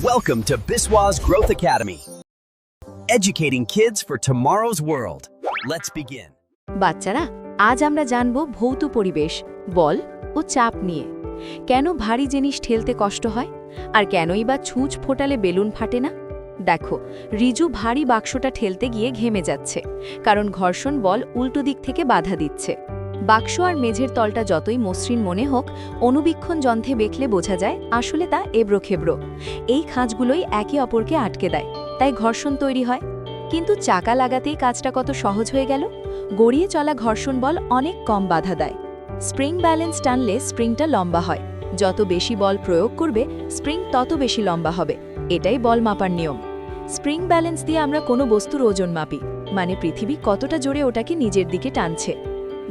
Welcome to Biswa's Growth Academy. Educating kids for tomorrow's world. Let's begin. বাচ্চারা, আজ আমরা জানব ভৌত পরিবেশ, বল ও চাপ নিয়ে। কেন ভারী জিনিস ঠেলতে কষ্ট হয়, আর কেনই বা ছুঁচ ফোটালে বেলুন ফাটে না? দেখো, রিজু ভারী বাক্সটা ঠেলতে গিয়ে ঘেমে যাচ্ছে, কারণ ঘর্ষণ বল উল্টো দিক থেকে বাধা দিচ্ছে। বাক্স আর মেঝের তলটা যতই মসৃণ মনে হোক, অনুবীক্ষণ যন্ত্রে দেখলে বোঝা যায় আসলে তা এবড়োখেবড়ো। এই খাঁজগুলোই একে অপরকে আটকে দেয়, তাই ঘর্ষণ তৈরি হয়। কিন্তু চাকা লাগাতেই কাজটা কত সহজ হয়ে গেল। গড়িয়ে চলা ঘর্ষণ বল অনেক কম বাধা দেয়। স্প্রিং ব্যালেন্স টানলে স্প্রিংটা লম্বা হয়। যত বেশি বল প্রয়োগ করবে, স্প্রিং তত বেশি লম্বা হবে। এটাই বল মাপার নিয়ম। স্প্রিং ব্যালেন্স দিয়ে আমরা কোনো বস্তুর ওজন মাপি, মানে পৃথিবী কতটা জোরে ওটাকে নিজের দিকে টানছে।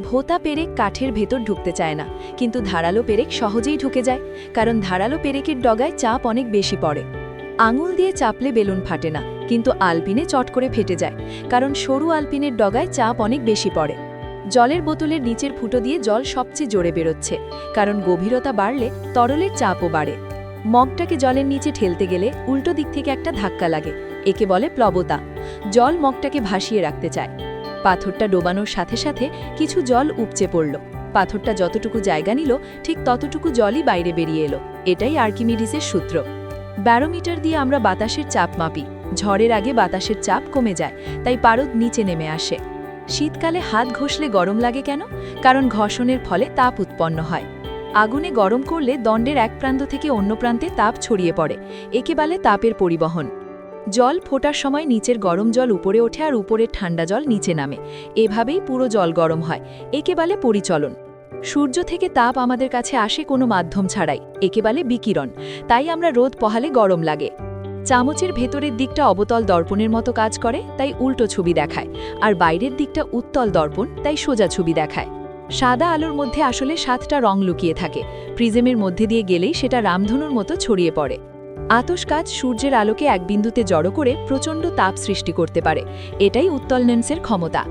ভোঁতা পেরেক কাঠের ভেতর ঢুকতে চায় না, কিন্তু ধারালো পেরেক সহজেই ঢুকে যায়, কারণ ধারালো পেরেকের ডগায় চাপ অনেক বেশি পড়ে। আঙুল দিয়ে চাপলে বেলুন ফাটে না, কিন্তু আলপিনে চট করে ফেটে যায়, কারণ সরু আলপিনের ডগায় চাপ অনেক বেশি পড়ে। জলের বোতলের নিচের ফুটো দিয়ে জল সবচেয়ে জোরে বেরোচ্ছে, কারণ গভীরতা বাড়লে তরলের চাপও বাড়ে। মগটাকে জলের নিচে ঠেলতে গেলে উল্টো দিক থেকে একটা ধাক্কা লাগে, একে বলে প্লবতা। জল মগটাকে ভাসিয়ে রাখতে চায়। পাথরটা ডোবানোর সাথে সাথে কিছু জল উপচে পড়ল। পাথরটা যতটুকু জায়গা নিল, ঠিক ততটুকু জলই বাইরে বেরিয়ে এলো। এটাই আর্কিমিডিসের সূত্র। ব্যারোমিটার দিয়ে আমরা বাতাসের চাপ মাপি। ঝড়ের আগে বাতাসের চাপ কমে যায়, তাই পারদ নিচে নেমে আসে। শীতকালে হাত ঘষলে গরম লাগে কেন? কারণ ঘর্ষণের ফলে তাপ উৎপন্ন হয়। আগুনে গরম করলে দণ্ডের এক প্রান্ত থেকে অন্য প্রান্তে তাপ ছড়িয়ে পড়ে, একে বলে তাপের পরিবহন। জল ফোটার সময় নিচের গরম জল উপরে ওঠে আর উপরের ঠান্ডা জল নিচে নামে। এভাবেই পুরো জল গরম হয়, একে বলে পরিচলন। সূর্য থেকে তাপ আমাদের কাছে আসে কোনো মাধ্যম ছাড়াই, একে বলে বিকিরণ। তাই আমরা রোদ পোহালে গরম লাগে। চামচের ভেতরের দিকটা অবতল দর্পণের মতো কাজ করে, তাই উল্টো ছবি দেখায়, আর বাইরের দিকটা উত্তল দর্পণ, তাই সোজা ছবি দেখায়। সাদা আলোর মধ্যে আসলে 7টা রং লুকিয়ে থাকে। প্রিজমের মধ্যে দিয়ে গেলেই সেটা রামধনুর মতো ছড়িয়ে পড়ে। আতশ কাচ সূর্যের আলোকে এক বিন্দুতে জড়ো করে প্রচণ্ড তাপ সৃষ্টি করতে পারে। এটাই উত্তল লেন্সের ক্ষমতা।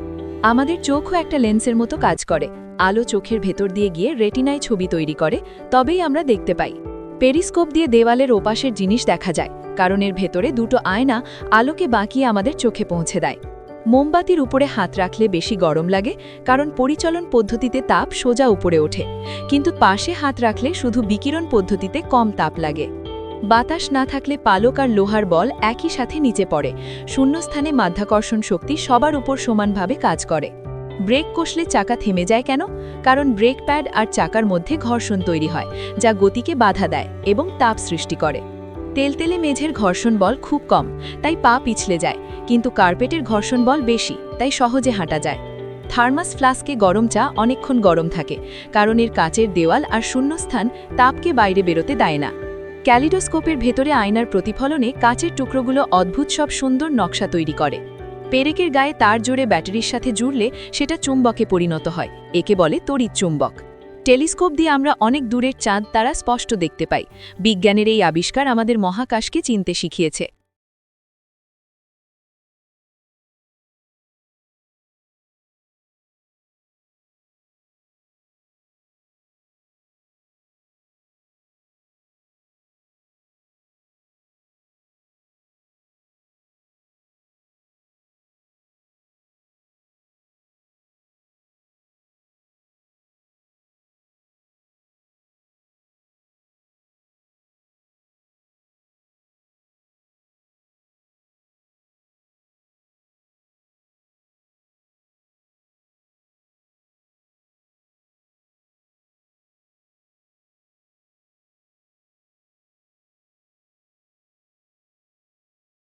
আমাদের চোখও একটা লেন্সের মতো কাজ করে। আলো চোখের ভেতর দিয়ে গিয়ে রেটিনায় ছবি তৈরি করে, তবেই আমরা দেখতে পাই। পেরিস্কোপ দিয়ে দেওয়ালের ওপাশের জিনিস দেখা যায়, কারণ এর ভেতরে দুটো আয়না আলোকে বাঁকিয়ে আমাদের চোখে পৌঁছে দেয়। মোমবাতির উপরে হাত রাখলে বেশি গরম লাগে, কারণ পরিচলন পদ্ধতিতে তাপ সোজা উপরে ওঠে, কিন্তু পাশে হাত রাখলে শুধু বিকিরণ পদ্ধতিতে কম তাপ লাগে। বাতাস না থাকলে পালক আর লোহার বল একই সাথে নিচে পড়ে। শূন্যস্থানে মাধ্যাকর্ষণ শক্তি সবার উপর সমানভাবে কাজ করে। ব্রেক কষলে চাকা থেমে যায় কেন? কারণ ব্রেক প্যাড আর চাকার মধ্যে ঘর্ষণ তৈরি হয়, যা গতিকে বাধা দেয় এবং তাপ সৃষ্টি করে। তেলতেলে মেঝের ঘর্ষণ বল খুব কম, তাই পা পিছলে যায়, কিন্তু কার্পেটের ঘর্ষণ বল বেশি, তাই সহজে হাঁটা যায়। থার্মাস ফ্লাস্কে গরম চা অনেকক্ষণ গরম থাকে, কারণ এর কাচের দেওয়াল আর শূন্যস্থান তাপকে বাইরে বেরোতে দেয় না। ক্যালিডোস্কোপের ভেতরে আয়নার প্রতিফলনে কাচের টুকরোগুলো অদ্ভুত সব সুন্দর নকশা তৈরি করে। পেরেকের গায়ে তার জোরে ব্যাটারির সাথে জুড়লে সেটা চুম্বকে পরিণত হয়, একে বলে তড়িৎ চুম্বক। টেলিস্কোপ দিয়ে আমরা অনেক দূরের চাঁদ তারা স্পষ্ট দেখতে পাই। বিজ্ঞানের এই আবিষ্কার আমাদের মহাকাশকে চিনতে শিখিয়েছে।